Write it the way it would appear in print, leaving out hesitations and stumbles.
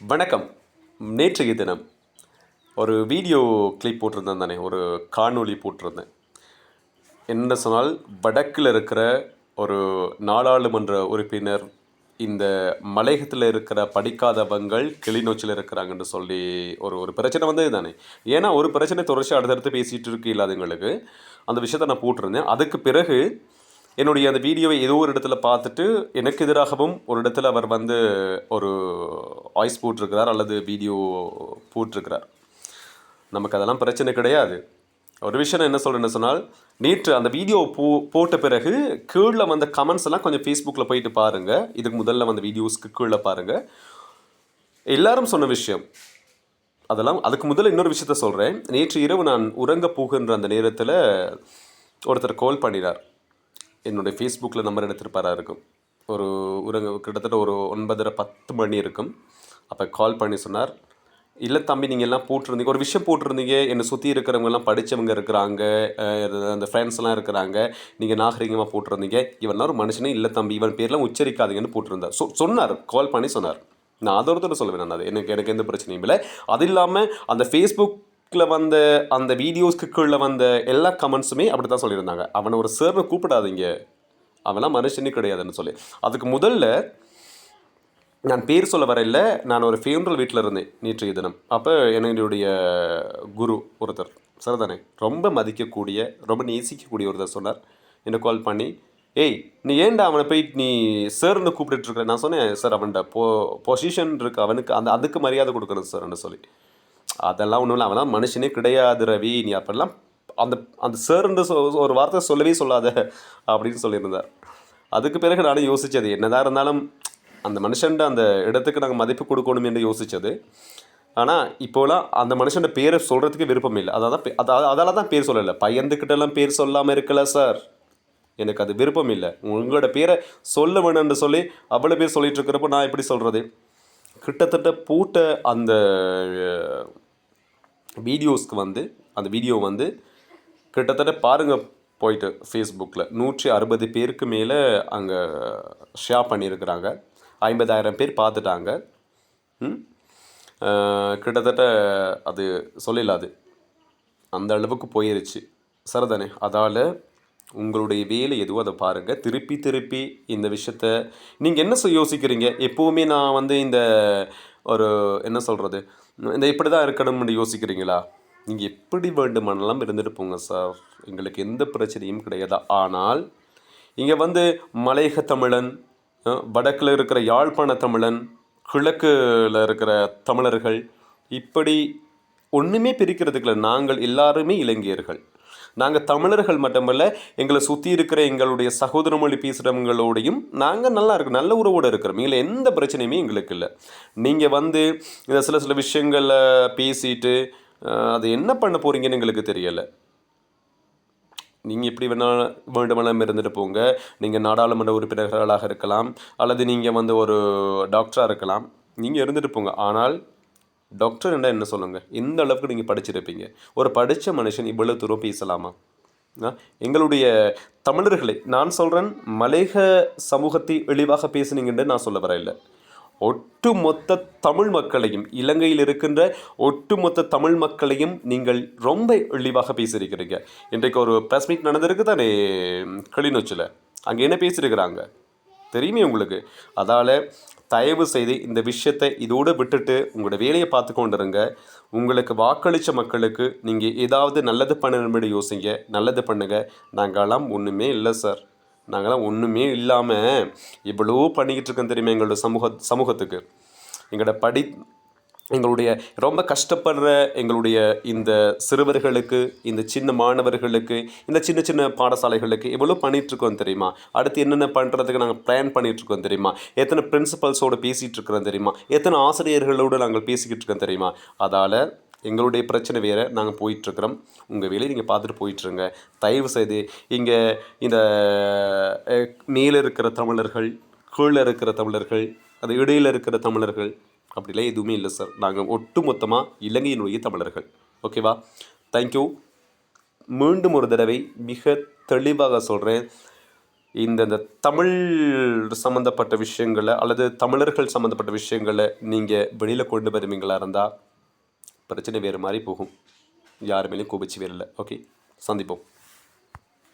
வணக்கம். நேற்றைய தினம் ஒரு வீடியோ கிளிப் போட்டிருந்தேன் தானே, ஒரு காணொளி போட்டிருந்தேன். என்ன சொன்னால், வடக்கில் இருக்கிற ஒரு நாடாளுமன்ற உறுப்பினர் இந்த மலையகத்தில் இருக்கிற படிக்காதவங்கள் கிளிநொச்சியில் இருக்கிறாங்கன்னு சொல்லி ஒரு ஒரு பிரச்சனை வந்தது தானே. ஏன்னா ஒரு பிரச்சனை தொடர்ச்சி அடுத்தடுத்து பேசிகிட்டு இருக்கு இல்லாதவங்களுக்கு அந்த விஷயத்த நான் போட்டிருந்தேன். அதுக்கு பிறகு என்னுடைய அந்த வீடியோவை ஏதோ ஒரு இடத்துல பார்த்துட்டு எனக்கு எதிராகவும் ஒரு இடத்துல அவர் வந்து ஒரு வாய்ஸ் போட்டிருக்கிறார் அல்லது வீடியோ போட்டிருக்கிறார். நமக்கு அதெல்லாம் பிரச்சனை கிடையாது. ஒரு விஷயம் என்ன சொல்கிறேன்னு சொன்னால், நேற்று அந்த வீடியோ போட்ட பிறகு கீழே வந்த கமெண்ட்ஸ் எல்லாம் கொஞ்சம் ஃபேஸ்புக்கில் போயிட்டு பாருங்கள். இதுக்கு முதல்ல வந்த வீடியோஸ்க்கு கீழே பாருங்கள். எல்லாரும் சொன்ன விஷயம் அதெல்லாம். அதுக்கு முதல்ல இன்னொரு விஷயத்த சொல்கிறேன். நேற்று இரவு நான் உறங்க போகின்ற அந்த நேரத்தில் ஒருத்தர் கால் பண்ணினார். என்னுடைய ஃபேஸ்புக்கில் நம்பர் எடுத்திருப்பாராக இருக்கும். கிட்டத்தட்ட ஒரு 9:30-10 மணி இருக்கும். அப்போ கால் பண்ணி சொன்னார், இல்லை தம்பி, நீங்கள் எல்லாம் போட்டிருந்தீங்க, ஒரு விஷயம் போட்டிருந்தீங்க, என்னை சுற்றி இருக்கிறவங்கெல்லாம் படித்தவங்க இருக்கிறாங்க, அந்த ஃப்ரெண்ட்ஸ்லாம் இருக்கிறாங்க, நீங்கள் நாகரிகமாக போட்டிருந்தீங்க, இவன் ஒரு மனுஷனே இல்லை தம்பி, இவன் பேர்லாம் உச்சரிக்காதீங்கன்னு போட்டிருந்தார். சொன்னார், கால் பண்ணி சொன்னார். நான் அதோடத்தோடு சொல்லுவேன். நான் அது எனக்கு எந்த பிரச்சனையும் இல்லை. அது இல்லாமல் அந்த ஃபேஸ்புக்கில் வந்த அந்த வீடியோஸ்க்கு கீழே வந்த எல்லா கமெண்ட்ஸுமே அப்படி தான் சொல்லியிருந்தாங்க. அவனை ஒரு சேர்னு கூப்பிடாதீங்க, அவன்லாம் மனுஷனே கிடையாதுன்னு சொல்லி. அதுக்கு முதல்ல நான் பேர் சொல்ல வரையில், நான் ஒரு ஃபேவரல் வீட்டில் இருந்தேன் நேற்றைய தினம். அப்போ என்னுடைய குரு ஒருத்தர் சரிதானே, ரொம்ப மதிக்கக்கூடிய, ரொம்ப நேசிக்கக்கூடிய ஒருத்தர் சொன்னார். என்னை கால் பண்ணி, ஏய் நீ ஏன்டா அவனை போயிட்டு நீ சார்னு கூப்பிட்டுருக்க? நான் சொன்னேன், சார் அவன்கிட்ட பொசிஷன் இருக்குது, அவனுக்கு அதுக்கு மரியாதை கொடுக்கணும் சார்ன்னு சொல்லி. அதெல்லாம் ஒன்றும் இல்லை, அவன்லாம் மனுஷனே கிடையாது ரவி, நீ அப்பெல்லாம் அந்த அந்த சார்ன்னு ஒரு வார்த்தை சொல்லவே சொல்லாத அப்படின்னு சொல்லியிருந்தார். அதுக்கு பிறகு நானும் யோசித்தது, என்னதான் இருந்தாலும் அந்த மனுஷன்ட அந்த இடத்துக்கு நாங்கள் மதிப்பு கொடுக்கணும் என்று யோசித்தது. ஆனால் இப்போலாம் அந்த மனுஷன் பேரை சொல்கிறதுக்கு விருப்பம் இல்லை. அதால் தான் பேர் சொல்லலை. பையன்கிட்டலாம் பேர் சொல்லாமல் இருக்கல சார், எனக்கு அது விருப்பம் இல்லை. உங்களோட பேரை சொல்ல வேணும்னு சொல்லி அவ்வளோ பேர் சொல்லிகிட்டு இருக்கிறப்போ நான் எப்படி சொல்கிறது? கிட்டத்தட்ட போட்ட அந்த வீடியோஸ்க்கு வந்து அந்த வீடியோ வந்து கிட்டத்தட்ட பாருங்கள் போயிட்டு ஃபேஸ்புக்கில் 160 பேருக்கு மேலே அங்கே ஷேர் பண்ணியிருக்கிறாங்க. 50,000 பேர் பார்த்துட்டாங்க. கிட்டத்தட்ட அது சொல்லலாது, அந்த அளவுக்கு போயிருச்சு சரிதானே. அதால் உங்களுடைய வேலை எதுவோ அதை பாருங்கள். திருப்பி இந்த விஷயத்த நீங்கள் என்ன யோசிக்கிறீங்க? எப்போவுமே நான் வந்து இந்த ஒரு என்ன சொல்கிறது, இந்த இப்படி தான் இருக்கணும்னு யோசிக்கிறீங்களா? நீங்கள் எப்படி வேண்டுமானலாம் இருந்துட்டு போங்க சார், எங்களுக்கு எந்த பிரச்சனையும் கிடையாது. ஆனால் இங்கே வந்து மலையக தமிழன், வடக்கில் இருக்கிற யாழ்ப்பாண தமிழன், கிழக்கில் இருக்கிற தமிழர்கள், இப்படி ஒன்றுமே பிரிக்கிறதுக்குள்ள நாங்கள் எல்லாருமே இலங்கையர்கள். நாங்கள் தமிழர்கள் மட்டுமல்ல, எங்களை சுற்றி இருக்கிற எங்களுடைய சகோதர மொழி பேசுகிறவங்களோடையும் நாங்கள் நல்லா இருக்கோம், நல்ல உறவோடு இருக்கிறோம். இதில் எந்த பிரச்சனையுமே எங்களுக்கு இல்லை. நீங்கள் வந்து இந்த சில விஷயங்களை பேசிட்டு அது என்ன பண்ண போகிறீங்கன்னு எங்களுக்கு தெரியலை. நீங்கள் எப்படி வேண்டுமெல்லாம் இருந்துட்டு போங்க. நீங்கள் நாடாளுமன்ற உறுப்பினர்களாக இருக்கலாம், அல்லது நீங்கள் வந்து ஒரு டாக்டராக இருக்கலாம், நீங்கள் இருந்துட்டு போங்க. ஆனால் டாக்டர் என்ன சொல்லுங்கள், எந்த அளவுக்கு நீங்கள் படிச்சிருப்பீங்க? ஒரு படித்த மனுஷன் இவ்வளோ தூரம் பேசலாமா? எங்களுடைய தமிழர்களை நான் சொல்கிறேன், மலையக சமூகத்தை இழிவாக பேசுனீங்கன்னு நான் சொல்ல வர இல்லை. ஒட்டுமொத்த தமிழ் மக்களையும், இலங்கையில் இருக்கின்ற ஒட்டுமொத்த தமிழ் மக்களையும் நீங்கள் ரொம்ப இழிவாக பேசியிருக்கிறீங்க. இன்றைக்கு ஒரு ப்ரெஸ் மீட் நடந்திருக்கு தானே கிளிநொச்சியில், அங்கே என்ன பேசியிருக்கிறாங்க தெரியுமே உங்களுக்கு. அதால் தயவு செய்து இந்த விஷயத்தை இதோடு விட்டுட்டு உங்களோட வேலையை பார்த்து கொண்டுருங்க. உங்களுக்கு வாக்களித்த மக்களுக்கு நீங்கள் ஏதாவது நல்லது பண்ணணும்னு யோசிங்க, நல்லது பண்ணுங்கள். நாங்கள்லாம் ஒன்றுமே இல்லை சார், நாங்கள்லாம் ஒன்றுமே இல்லாமல் இவ்வளோ பண்ணிக்கிட்டு இருக்கோம் தெரியுமா எங்களோட சமூகத்துக்கு. எங்களுடைய ரொம்ப கஷ்டப்படுற எங்களுடைய இந்த சிறுவர்களுக்கு, இந்த சின்ன மாணவர்களுக்கு, இந்த சின்ன பாடசாலைகளுக்கு எவ்வளோ பண்ணிகிட்ருக்கோம் தெரியுமா? அடுத்து என்னென்ன பண்ணுறதுக்கு நாங்கள் பிளான் பண்ணிகிட்ருக்கோம் தெரியுமா? எத்தனை பிரின்சிபல்ஸோடு பேசிகிட்டு இருக்கிறோம் தெரியுமா? எத்தனை ஆசிரியர்களோடு நாங்கள் பேசிக்கிட்டு இருக்கோம் தெரியுமா? அதால் எங்களுடைய பிரச்சனை வேறு, நாங்கள் போயிட்டுருக்குறோம். உங்கள் வேலையை நீங்கள் பார்த்துட்டு போயிட்டுருங்க. தயவு செய்து இங்கே இந்த மேலே இருக்கிற தமிழர்கள், கீழே இருக்கிற தமிழர்கள், அது இடையில் இருக்கிற தமிழர்கள் அப்படிலாம் எதுவுமே இல்லை சார். நாங்கள் ஒட்டு மொத்தமாக இலங்கையினுடைய தமிழர்கள். ஓகேவா? தேங்க்யூ. மீண்டும் ஒரு தடவை மிக தெளிவாக சொல்கிறேன், இந்த தமிழ் சம்மந்தப்பட்ட விஷயங்களை அல்லது தமிழர்கள் சம்மந்தப்பட்ட விஷயங்களை நீங்கள் வெளியில் கொண்டு வருவீங்களா இருந்தால் பிரச்சனை வேறு மாதிரி போகும். யார் மேலேயும் கோபிச்சு வரல. ஓகே, சந்திப்போம்.